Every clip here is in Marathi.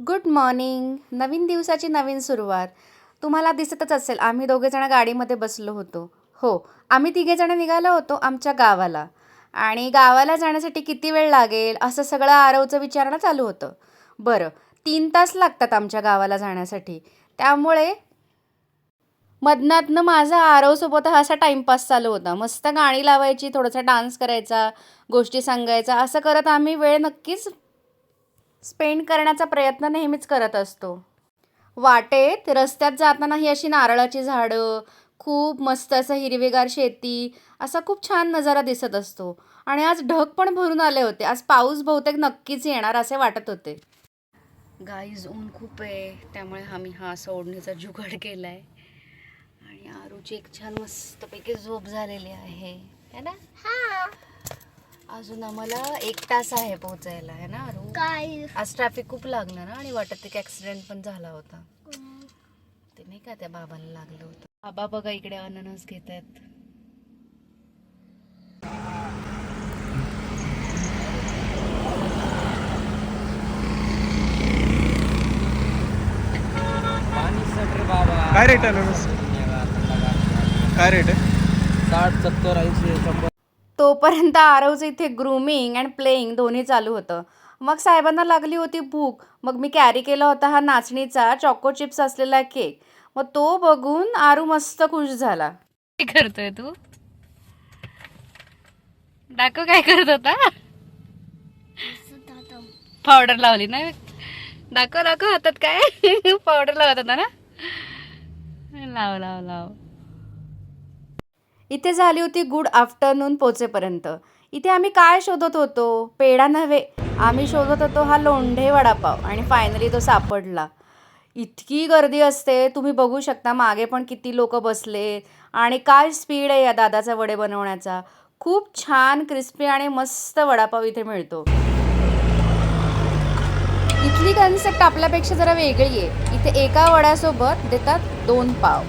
Good morning. नवीन दिवसाची नवीन सुरुवात. तुम्हाला दिसतच असेल आम्ही दोघेजण गाडीमध्ये बसलो होतो. हो, आम्ही तिघेजण निघालो होतो आमच्या गावाला. आणि गावाला जाण्यासाठी किती वेळ लागेल असं सगळं आरवचं विचारणं चालू होतं. बरं, 3 तास लागतात आमच्या गावाला जाण्यासाठी. त्यामुळे मधनातनं माझा आरवसोबत हा असा टाईमपास चालू होता. मस्त गाणी लावायची, थोडासा डान्स करायचा, गोष्टी सांगायचा, असं करत आम्ही वेळ नक्कीच स्पेंड करण्याचा प्रयत्न नेहमीच करत असतो. वाटेत रस्त्यात जाताना ही अशी नारळाची झाडं, खूप मस्त असं हिरवेगार शेती, असा खूप छान नजारा दिसत असतो. आणि आज ढग पण भरून आले होते. आज पाऊस बहुतेक नक्कीच येणार असे वाटत होते. गाईज, ऊन खूप आहे, त्यामुळे आम्ही हा असा ओढणीचा जुगाड केला आहे. आणि आरूची एक छान मस्तपैकी झोप झालेली आहे, है ना? अजून आम्हाला 1 तास आहे पोहोचायला, है ना आरू? काय आज ट्रॅफिक खूप लागलं ना, आणि वाटत एक ॲक्सिडेंट पण झाला होता. ते नाही का त्या बाबाला लागलं होतं. बाबा बघा इकडे अननस घेत आहेत. काय रेट आहे अननस? काय रेट आहे? 60, 70, 80, 100. तोपर्यंत आरवचं इथे ग्रूमिंग अँड प्लेईंग दोन्ही चालू होतं. मग साहेबांना लागली होती भूक. मग मी कॅरी केला होता हा नाचणीचा चॉको चिप्स असलेला केक. मग तो बघून आरू मस्त खुश झाला. काय करतोय तू? दाखव काय करत होता. पावडर लावली ना. दाखव दाखव हातात काय पावडर लावत होता ना. लाव लाव लाव. इथे झाली होती गुड आफ्टरनून पोचेपर्यंत. इथे आम्ही काय शोधत होतो? पेढा नव्हे, आम्ही शोधत होतो हा लोंढे वडापाव. आणि फायनली तो सापडला. इतकी गर्दी असते, तुम्ही बघू शकता मागे पण किती लोक बसले. आणि काय स्पीड आहे या दादाचा वडे बनवण्याचा. खूप छान क्रिस्पी आणि मस्त वडापाव इथे मिळतो. इथली कन्सेप्ट आपल्यापेक्षा जरा वेगळी आहे. इथे एका वड्यासोबत देतात 2 पाव.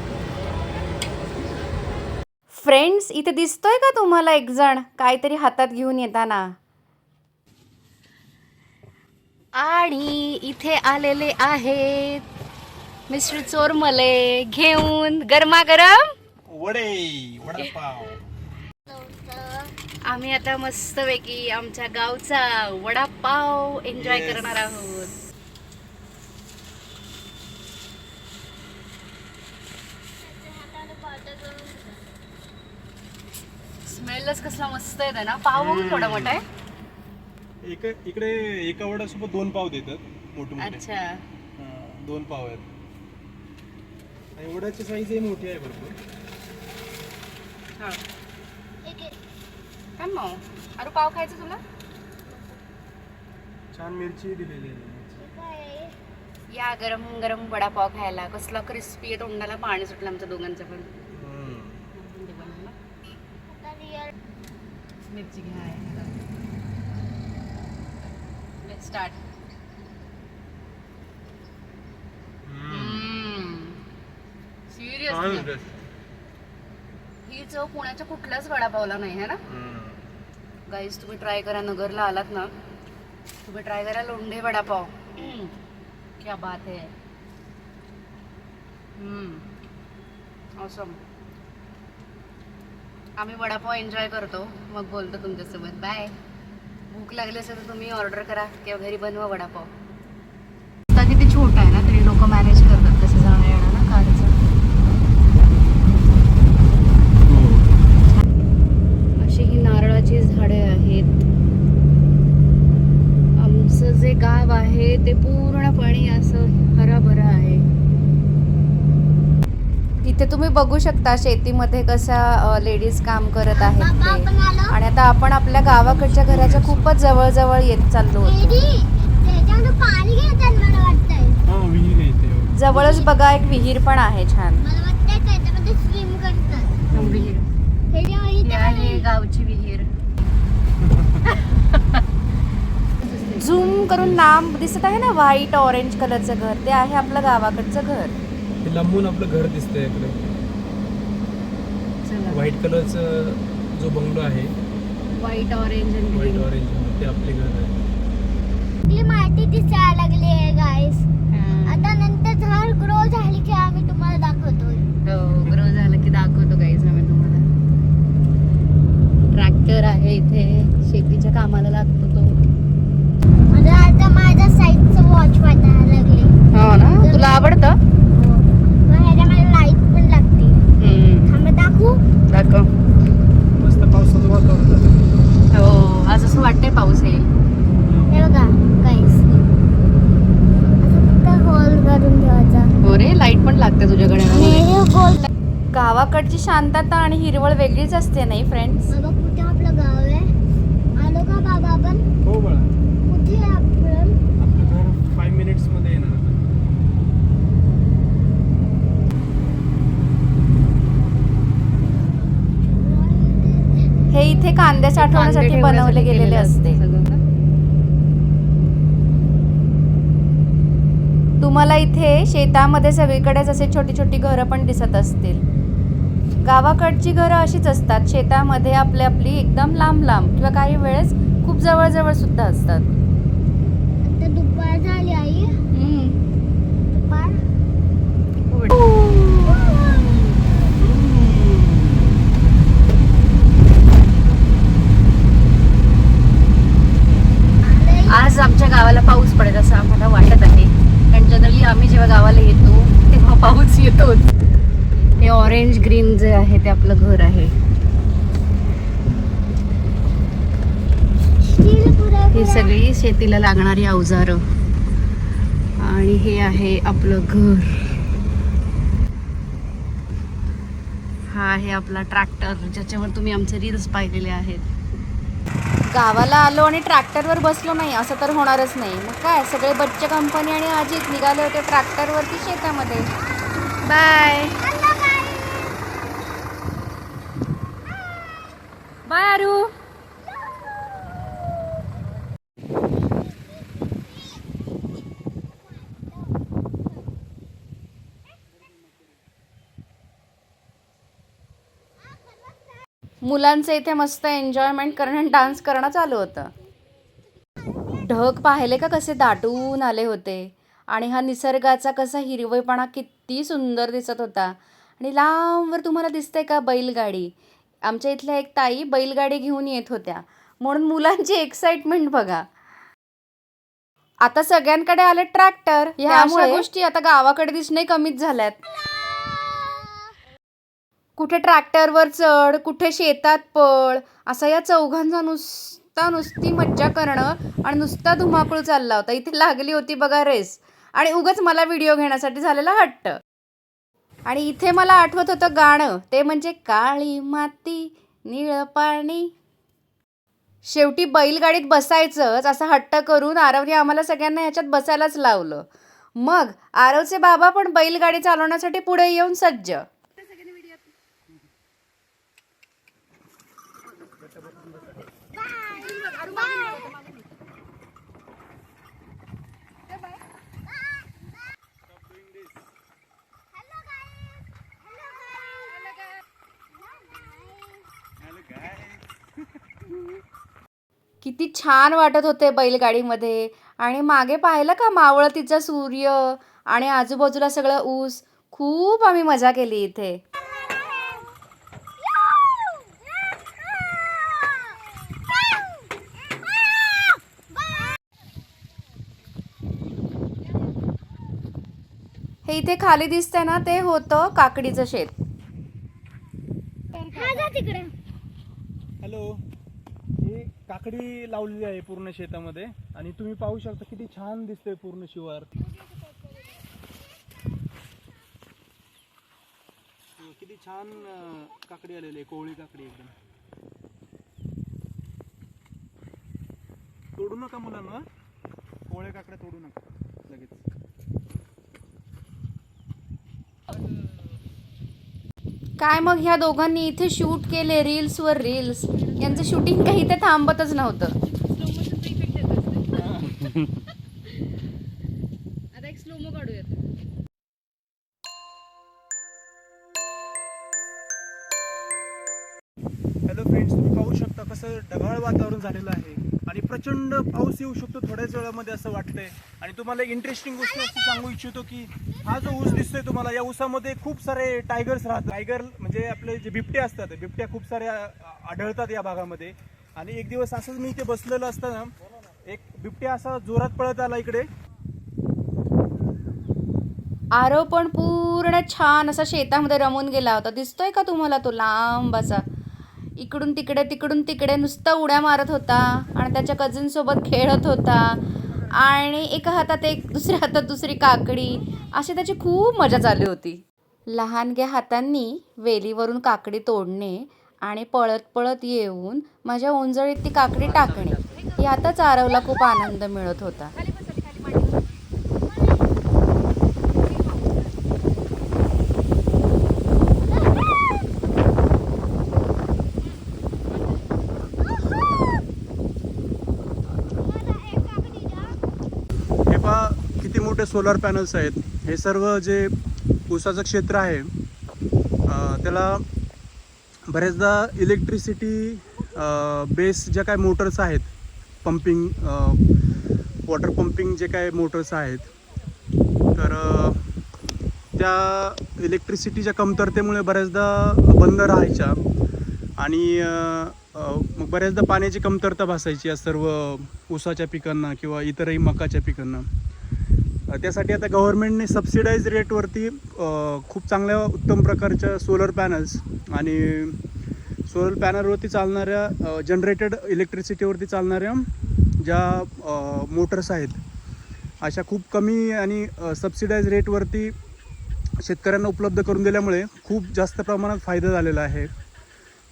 फ्रेंड्स, इथे दिसतोय का तुम्हाला एक जण काहीतरी हातात घेऊन येताना? आणि इथे आलेले आहेत मिस्टर चोरमले घेऊन गरमागरम वडापाव. आम्ही आता मस्तपैकी आमच्या गावचा वडापाव एन्जॉय करणार आहोत. स्मेलच कसला मस्त आहे ना. पाव बघून थोडा मोठा आहे. इकडे एका वड्यासोबत 2 पाव देतात, मोठे मोठे. अच्छा, 2 पाव आहेत. आणि वड्याची साईज मोठी आहे भरपूर. हा काय मग अरे पाव खायचं तुला? छान मिरची दिलेली आहे. या गरम गरम वडापाव खायला. कसला क्रिस्पी आहे, तोंडाला पाणी सुटलं आमच्या दोघांचं पण. मिरची घ्या. Let's start. सिरियसली ही चव पुण्याच्या कुठल्याच वडापावला नाही आहे ना. गाईज, तुम्ही ट्राय करा. नगरला आलात ना, तुम्ही ट्राय करा लोंढे वडापाव. क्या बात है. ऑसम. आम्ही वडापाव एन्जॉय करतो, मग बोलतो तुमच्यासोबत. बाय. भूक लागली असेल तर तुम्ही ऑर्डर करा किंवा घरी बनवा वडापाव. आता किती छोटा आहे ना, तरी लोक मॅनेज करतात कसं जाणं येणं ना कारचं. अशी ही नारळाची झाडे आहेत. आमचं जे गाव आहे ते पूर्णपणे असं हराभरा आहे. इथे तुम्ही बघू शकता शेतीमध्ये कसा लेडीज काम करत आहेत ते. आणि आता आपण आपल्या गावाकडच्या घराच्या खूपच जवळ येत चाललो होतो. जवळच बघा एक विहीर पण आहे छान. विहीर ही आहे गावची विहीर. झूम करून नाम दिसत आहे ना, व्हाईट ऑरेंज कलरचं घर, ते आहे आपलं गावाकडचं घर. लांबून आपलं घर दिसतंय इकडे. व्हाईट कलरचं जो बंगलो आहे, व्हाईट ऑरेंज व्हाईट ऑरेंज, ते आपले घर आहे. माती दिसायला लागली आहे गाईस. गावाकडची शांतता आणि हिरवळ वेगळीच असते नाही फ्रेंड्स. बाबा कुठे आपलं गाव आहे? आलो का बाबा आपण? हो बाळा, कुठे आहे आपण? आपलं घर 5 मिनिट्स मध्ये येणार आता. हे इथे कांदे साठवण्यासाठी बनवले गेलेले असते. तुम्हाला इथे शेतामध्ये सगळीकडेच असे छोटी छोटी घरं पण दिसत असतील. गावाकडची घरं अशीच असतात, शेतामध्ये आपली आपली एकदम लांब लांब किंवा काही वेळेस खूप जवळ जवळ सुद्धा असतात. आता दुपार झाली आई. दुपार. आज आमच्या गावाला पाऊस पडेल असं आम्हाला वाटत आहे, कारण जनरली आम्ही जेव्हा गावाला येतो तेव्हा पाऊस येतोच. हे ऑरेंज ग्रीन जे आहे ते आपलं घर आहे. ही सगळी शेतीला लागणारी अवजारं आणि हे आहे आपलं घर. हा आहे आपला ट्रॅक्टर, ज्याच्यावर तुम्ही आमचे रील्स पाहिलेले आहेत. गावाला आलो आणि ट्रॅक्टरवर बसलो नाही असं तर होणारच नाही. मग काय, सगळे बच्चे कंपनी आणि अजित निघाले होते ट्रॅक्टरवरती शेतामध्ये. बाय बाय आरू. मुलांचं इथे मस्त एन्जॉयमेंट करणं आणि डान्स करणं चालू होतं. ढग पाहिले का कसे दाटून आले होते आणि हा निसर्गाचा कसा हिरवेपणा किती सुंदर दिसत होता. आणि लांबवर तुम्हाला दिसते का बैलगाडी. आमच्या इथल्या एक ताई बैलगाडी घेऊन येत होत्या, म्हणून मुलांची एक्साइटमेंट बघा. आता सगळ्यांकडे आले ट्रॅक्टर, त्यामुळे गोष्टी आता गावाकडे दिसणे कमीच झाल्यात. कुठे ट्रॅक्टरवर चढ, कुठे शेतात पळ, असा या चौघांचा नुसती मज्जा करणं आणि नुसता धुमाकूळ चालला होता. इथे लागली होती बघा रेस, आणि उगाच मला व्हिडिओ घेण्यासाठी झालेला हट्ट. आणि इथे मला आठवत होतं गाणं, ते म्हणजे काळी माती निळ पाणी. शेवटी बैलगाडीत बसायचंच असा हट्ट करून आरवने आम्हाला सगळ्यांना ह्याच्यात बसायलाच लावलं. मग आरवचे बाबा पण बैलगाडी चालवण्यासाठी पुढे येऊन सज्ज. किती छान वाटत होते बैलगाडीमध्ये. आणि मागे पाहिलं का मावळतीचा सूर्य आणि आजूबाजूला सगळं ऊस. खूप आम्ही मजा केली इथे. हे इथे खाली दिसतंय ना, ते होतं काकडीचं शेत. हॅलो, ही काकडी लावलेली आहे पूर्ण शेतामध्ये आणि तुम्ही पाहू शकता किती छान दिसतंय पूर्ण शिवार. किती छान काकडी आलेली आहे, कोवळी काकडी एकदम. तोडू नका मुलांना, कोवळ्या काकड्या तोडू नका लगेच. काय मग ह्या दोघांनी इथे शूट केले रील्सवर रील्स. यांचं शूटिंग काही इथे थांबतच नव्हतं. आता एक स्लोमो काढूयात. हॅलो फ्रेंड्स, तुम्ही पाहू शकता कसं ढगाळ वातावरण झालेलं आहे आणि प्रचंड पाऊस येऊ शकतो थोड्याच वेळामध्ये असं वाटतंय. आणि तुम्हाला एक इंटरेस्टिंग गोष्ट असं सांगू इच्छितो की हा जो ऊस दिसतोय तुम्हाला, या ऊसामध्ये खूप सारे टायगर्स राहतात. टायगर म्हणजे आपले जे बिबटे असतात, बिबट्या खूप सारे आढळतात या भागामध्ये. आणि एक दिवस असंच मी इथे बसलेलं असताना एक बिबट्या असा जोरात पळत आला इकडे. आरव पण पूर्ण छान असा शेतामध्ये रमून गेला होता. दिसतोय का तुम्हाला तो लांब असा, इकडून तिकडे नुसता उड्या मारत होता आणि त्याच्या कझिन सोबत खेळत होता. आणि एका हातात एक, दुसऱ्या हातात दुसरी काकडी, अशी त्याची खूप मजा चालली होती. लहानग्या हातांनी वेलीवरून काकडी तोडणे आणि पळत पळत येऊन माझ्या ओंजळीत ती काकडी टाकणे यातच आरवला खूप आनंद मिळत होता. हे पहा किती मोठे सोलार पॅनल्स आहेत. हे सर्व जे ऊसाचं क्षेत्र आहे त्याला बऱ्याचदा इलेक्ट्रिसिटी बेस ज्या काय मोटर्स आहेत, पंपिंग वॉटर पंपिंग जे काय मोटर्स आहेत, तर त्या इलेक्ट्रिसिटीच्या कमतरतेमुळे बऱ्याचदा बंद राहायच्या आणि मग बऱ्याचदा पाण्याची कमतरता भासायची या सर्व ऊसाच्या पिकांना किंवा इतरही मकाच्या पिकांना. त्यासाठी आता गव्हर्नमेंटने सबसिडाईज रेटवरती खूप चांगल्या उत्तम प्रकारच्या सोलर पॅनल्स आणि सोलर पॅनलवरती चालणाऱ्या जनरेटेड इलेक्ट्रिसिटीवरती चालणाऱ्या ज्या मोटर्स आहेत, अशा खूप कमी आणि सबसिडाईज रेटवरती शेतकऱ्यांना उपलब्ध करून दिल्यामुळे खूप जास्त प्रमाणात फायदा झालेला आहे.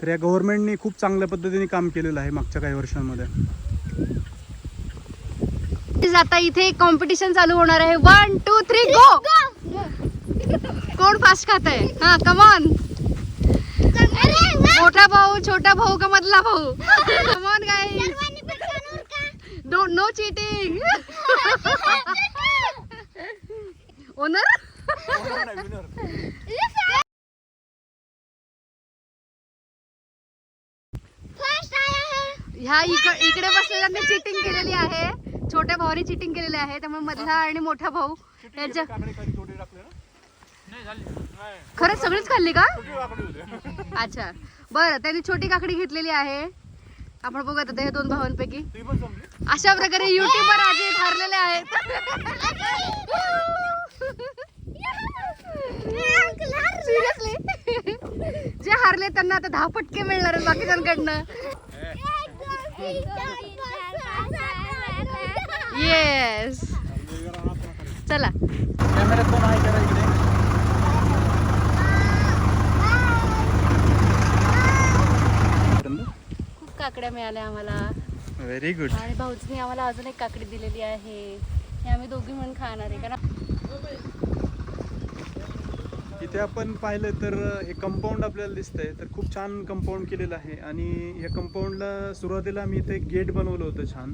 तर या गव्हर्नमेंटने खूप चांगल्या पद्धतीने काम केलेलं आहे मागच्या काही वर्षांमध्ये. आता इथे कॉम्पिटिशन चालू होणार आहे. 1 2 3 गो. कोण फास्ट खात आहे? हा, कम ऑन. मोठा भाऊ, छोटा भाऊ का मधला भाऊ? Come on guys, don't know cheating. Owner ह्या इकडे बसलेल्यांनी चिटिंग केलेली आहे. छोट्या भावाने चिटिंग केलेली आहे, त्यामुळे मधला आणि मोठा भाऊ यांच्या खरंच सगळीच खाल्ली का? अच्छा, बरं, त्यांनी छोटी काकडी घेतलेली आहे. आपण बघत होतो हे 2 भावांपैकी. अशा प्रकारे युट्यूबर आज ठरलेले आहेत. सिरियसली, जे हारले त्यांना आता 10 फटके मिळणार आहेत बाकीच्यांकडनं. येस, चला. कॅमेऱ्यात कोण आहे करा इकडे. खूप काकड्या मिळाल्या आम्हाला. Very good. आणि भाऊजीने आम्हाला अजून एक काकडी दिलेली आहे. हे आम्ही दोघी म्हणून खाणार आहे. कारण इथे आपण पाहिलं तर हे कंपाऊंड आपल्याला दिसतंय, तर खूप छान कंपाऊंड केलेलं आहे. आणि या कंपाऊंडला सुरुवातीला आम्ही इथे एक गेट बनवलं होतं छान,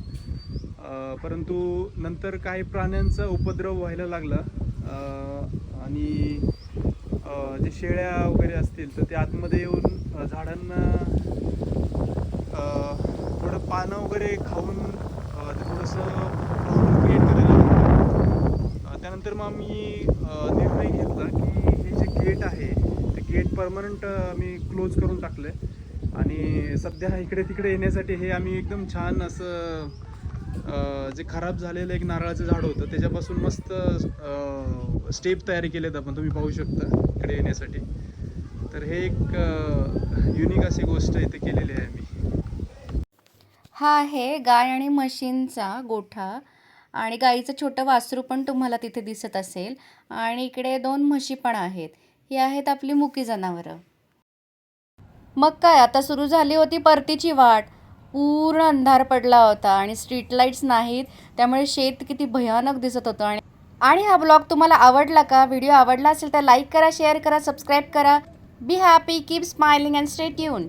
परंतु नंतर काही प्राण्यांचा उपद्रव व्हायला लागला आणि जे शेळ्या वगैरे असतील तर ते आतमध्ये येऊन झाडांना थोडं पानं वगैरे खाऊन ते थोडंसं प्रॉब्लेम क्रिएट करायला लागलं. त्यानंतर मग आम्ही निर्णय घेतला की हे जे गेट आहे ते गेट परमनंट आम्ही क्लोज करून टाकलं आहे. आणि सध्या इकडे तिकडे येण्यासाठी हे आम्ही एकदम छान असं जे खराब झालेलं एक नारळाचं झाड होतं त्याच्यापासून मस्त स्टेप तयारी केलेत आपण, तुम्ही पाहू शकता इकडे येण्यासाठी. तर हे एक युनिक अशी गोष्ट इथे केलेली आहे आम्ही. हा आहे गाय आणि म्हशींचा गोठा. आणि गाईचं छोटं वासरू पण तुम्हाला तिथे दिसत असेल. आणि इकडे 2 म्हशी पण आहेत. ही आहेत आपली मुकी जनावरं. मग काय, आता सुरू झाली होती परतीची वाट. पूर्ण अंधार पडला होता आणि स्ट्रीट लाईट्स नाहीत, त्यामुळे शेत किती भयानक दिसत होतं. आणि हा ब्लॉग तुम्हाला आवडला का? व्हिडिओ आवडला असेल तर लाईक करा, शेअर करा, सबस्क्राईब करा. Be happy, keep smiling and stay tune.